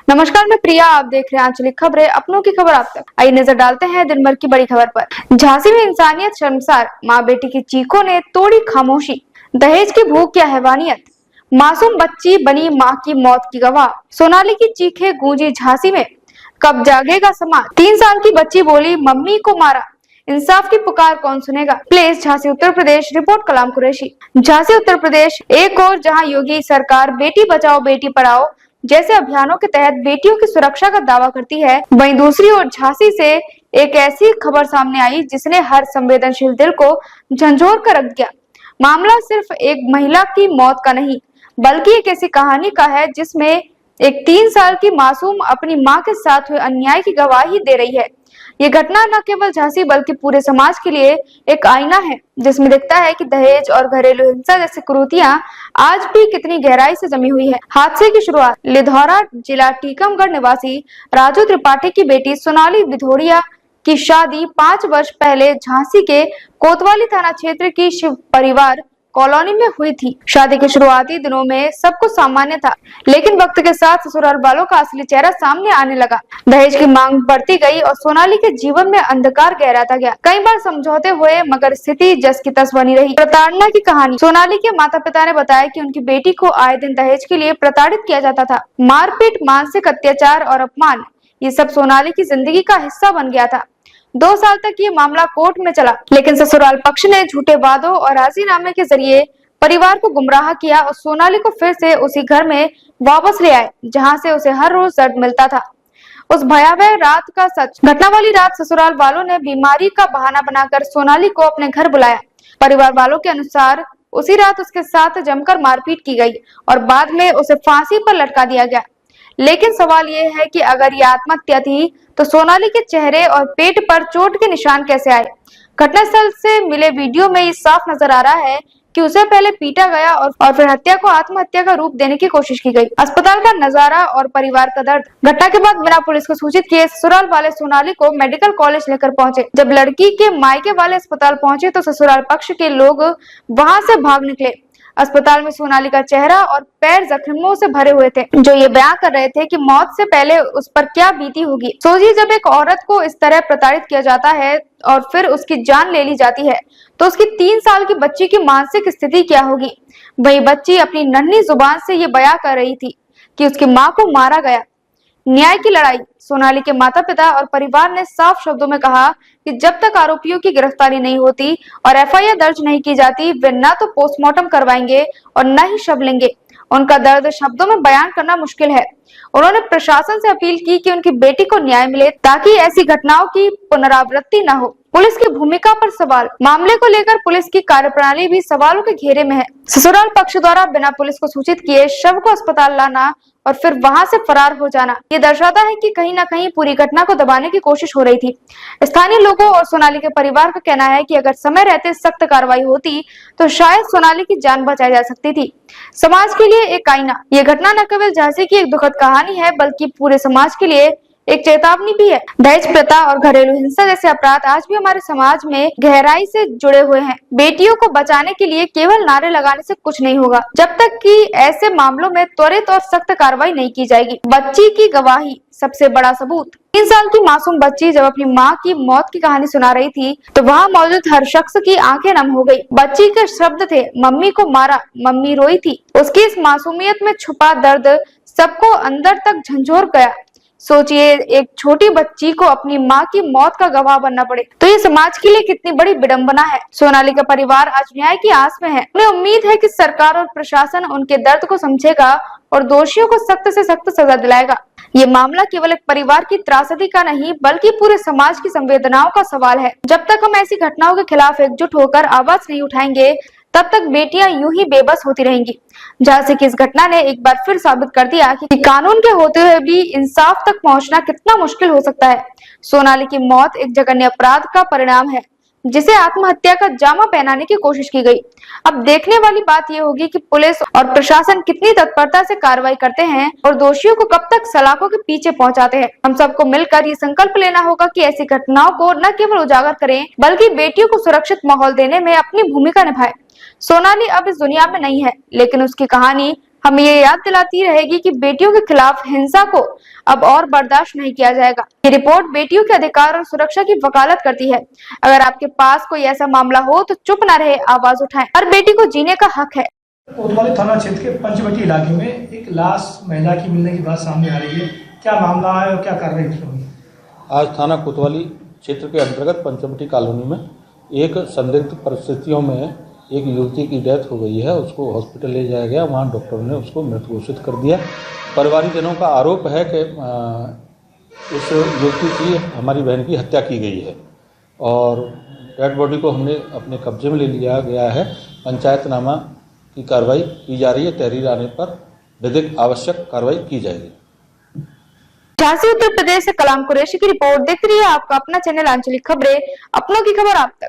नमस्कार, मैं प्रिया। आप देख रहे हैं आंचलिक खबरें, अपनों की खबर आप तक। आइए नजर डालते हैं दिन भर की बड़ी खबर पर। झांसी में इंसानियत शर्मसार, माँ बेटी की चीखों ने तोड़ी खामोशी। दहेज की भूख या हैवानियत, मासूम बच्ची बनी माँ की मौत की गवाह। सोनाली की चीखें गूंजी झांसी में, कब जागेगा समाज। 3 साल की बच्ची बोली, मम्मी को मारा। इंसाफ की पुकार कौन सुनेगा। प्लेस झांसी उत्तर प्रदेश। रिपोर्ट कलाम कुरैशी। झांसी उत्तर प्रदेश। एक और जहां योगी सरकार बेटी बचाओ बेटी पढ़ाओ जैसे अभियानों के तहत बेटियों की सुरक्षा का दावा करती है, वहीं दूसरी ओर झांसी से एक ऐसी खबर सामने आई जिसने हर संवेदनशील दिल को झंझोर कर रख दिया। मामला सिर्फ एक महिला की मौत का नहीं, बल्कि एक ऐसी कहानी का है जिसमें एक 3 साल की मासूम अपनी मां के साथ हुए अन्याय की गवाही दे रही है। ये घटना न केवल झांसी बल्कि पूरे समाज के लिए एक आईना है, जिसमें दिखता है कि दहेज और घरेलू हिंसा जैसी कुरीतियां आज भी कितनी गहराई से जमी हुई है। हादसे की शुरुआत लिधौरा जिला टीकमगढ़ निवासी राजू त्रिपाठी की बेटी सोनाली विधोड़िया की शादी 5 वर्ष पहले झांसी के कोतवाली थाना क्षेत्र की शिव परिवार कॉलोनी में हुई थी। शादी के शुरुआती दिनों में सब कुछ सामान्य था, लेकिन वक्त के साथ ससुराल वालों का असली चेहरा सामने आने लगा। दहेज की मांग बढ़ती गई और सोनाली के जीवन में अंधकार गहराता गया। कई बार समझौते हुए, मगर स्थिति जस की तस बनी रही। प्रताड़ना की कहानी। सोनाली के माता पिता ने बताया कि उनकी बेटी को आए दिन दहेज के लिए प्रताड़ित किया जाता था। मारपीट, मानसिक अत्याचार और अपमान, ये सब सोनाली की जिंदगी का हिस्सा बन गया था। 2 साल तक ये मामला कोर्ट में चला, लेकिन ससुराल पक्ष ने झूठे वादों और राजीनामे के जरिए परिवार को गुमराह किया और सोनाली को फिर से उसी घर में वापस ले आए जहां से उसे हर रोज दर्द मिलता था। उस भयावह रात का सच। घटना वाली रात ससुराल वालों ने बीमारी का बहाना बनाकर सोनाली को अपने घर बुलाया। परिवार वालों के अनुसार उसी रात उसके साथ जमकर मारपीट की गई और बाद में उसे फांसी पर लटका दिया गया। लेकिन सवाल ये है कि अगर ये आत्महत्या थी तो सोनाली के चेहरे और पेट पर चोट के निशान कैसे आए। घटनास्थल से मिले वीडियो में ये साफ नजर आ रहा है कि उसे पहले पीटा गया और फिर हत्या को आत्महत्या का रूप देने की कोशिश की गई। अस्पताल का नजारा और परिवार का दर्द। घटना के बाद बिना पुलिस को सूचित किए ससुराल वाले सोनाली को मेडिकल कॉलेज लेकर पहुंचे। जब लड़की के मायके वाले अस्पताल पहुंचे तो ससुराल पक्ष के लोग वहां से भाग निकले। अस्पताल में सोनाली का चेहरा और पैर जख्मों से भरे हुए थे, जो ये बयां कर रहे थे कि मौत से पहले उस पर क्या बीती होगी। सोचिए, जब एक औरत को इस तरह प्रताड़ित किया जाता है और फिर उसकी जान ले ली जाती है तो उसकी 3 साल की बच्ची की मानसिक स्थिति क्या होगी। वही बच्ची अपनी नन्ही जुबान से ये बयां कर रही थी कि उसकी माँ को मारा गया। न्याय की लड़ाई। सोनाली के माता पिता और परिवार ने साफ शब्दों में कहा कि जब तक आरोपियों की गिरफ्तारी नहीं होती और एफआईआर दर्ज नहीं की जाती, वे न तो पोस्टमार्टम करवाएंगे और न ही शव लेंगे। उनका दर्द शब्दों में बयान करना मुश्किल है। उन्होंने प्रशासन से अपील की कि उनकी बेटी को न्याय मिले ताकि ऐसी घटनाओं की पुनरावृत्ति न हो। पुलिस की भूमिका पर सवाल। मामले को लेकर पुलिस की कार्यप्रणाली भी सवालों के घेरे में है। ससुराल पक्ष द्वारा बिना पुलिस को सूचित किए शव को अस्पताल लाना और फिर वहां से फरार हो जाना, ये दर्शाता है कि कहीं न कहीं पूरी घटना को दबाने की कोशिश हो रही थी। स्थानीय लोगों और सोनाली के परिवार का कहना है कि अगर समय रहते सख्त कार्रवाई होती तो शायद सोनाली की जान बचाई जा सकती थी। समाज के लिए एक आईना। ये घटना न केवल झांसी की एक दुखद कहानी है, बल्कि पूरे समाज के लिए एक चेतावनी भी है। दहेज प्रथा और घरेलू हिंसा जैसे अपराध आज भी हमारे समाज में गहराई से जुड़े हुए हैं। बेटियों को बचाने के लिए केवल नारे लगाने से कुछ नहीं होगा, जब तक कि ऐसे मामलों में त्वरित और सख्त कार्रवाई नहीं की जाएगी। बच्ची की गवाही सबसे बड़ा सबूत। 3 साल की मासूम बच्ची जब अपनी माँ की मौत की कहानी सुना रही थी तो वहाँ मौजूद हर शख्स की आंखें नम हो गई। बच्ची के शब्द थे, मम्मी को मारा। मम्मी रोई थी। उसकी इस मासूमियत में छुपा दर्द सबको अंदर तक झंझोर गया। सोचिए, एक छोटी बच्ची को अपनी माँ की मौत का गवाह बनना पड़े तो ये समाज के लिए कितनी बड़ी विडंबना है। सोनाली का परिवार आज न्याय की आस में है। उन्हें उम्मीद है कि सरकार और प्रशासन उनके दर्द को समझेगा और दोषियों को सख्त से सख्त सजा दिलाएगा। ये मामला केवल एक परिवार की त्रासदी का नहीं, बल्कि पूरे समाज की संवेदनाओं का सवाल है। जब तक हम ऐसी घटनाओं के खिलाफ एकजुट होकर आवाज नहीं उठाएंगे, तब तक बेटियां यूं ही बेबस होती रहेंगी। झांसी की इस घटना ने एक बार फिर साबित कर दिया कि कानून के होते हुए भी इंसाफ तक पहुंचना कितना मुश्किल हो सकता है। सोनाली की मौत एक जघन्य अपराध का परिणाम है, जिसे आत्महत्या का जामा पहनाने की कोशिश की गई। अब देखने वाली बात यह होगी कि पुलिस और प्रशासन कितनी तत्परता से कार्रवाई करते हैं और दोषियों को कब तक सलाखों के पीछे पहुंचाते हैं। हम सबको मिलकर ये संकल्प लेना होगा कि ऐसी घटनाओं को न केवल उजागर करें, बल्कि बेटियों को सुरक्षित माहौल देने में अपनी भूमिका निभाएं। सोनाली अब इस दुनिया में नहीं है, लेकिन उसकी कहानी हमें ये याद दिलाती रहेगी कि बेटियों के खिलाफ हिंसा को अब और बर्दाश्त नहीं किया जाएगा। ये रिपोर्ट बेटियों के अधिकार और सुरक्षा की वकालत करती है। अगर आपके पास कोई ऐसा मामला हो तो चुप ना रहे, आवाज उठाएं। हर बेटी को जीने का हक है। कोतवाली थाना क्षेत्र के पंचवटी इलाके में एक लाश महिला की मिलने की बात सामने आ रही है। क्या मामला है और क्या कार्रवाई होगी? आज थाना कोतवाली क्षेत्र के अंतर्गत पंचवटी कॉलोनी में एक संदिग्ध परिस्थितियों में एक युवती की डेथ हो गई है। उसको हॉस्पिटल ले जाया गया, वहाँ डॉक्टर ने उसको मृत घोषित कर दिया। परिवारजनों का आरोप है कि इस युवती की हमारी बहन की हत्या की गई है और डेड बॉडी को हमने अपने कब्जे में ले लिया गया है। पंचायतनामा की कार्रवाई की जा रही है। तहरीर आने पर विधिक आवश्यक कार्रवाई की जाएगी। झांसी उत्तर प्रदेश से कलाम कुरैशी की रिपोर्ट। देखते रहिए आपका अपना चैनल आंचलिक खबरें, अपनों की खबर आप तक।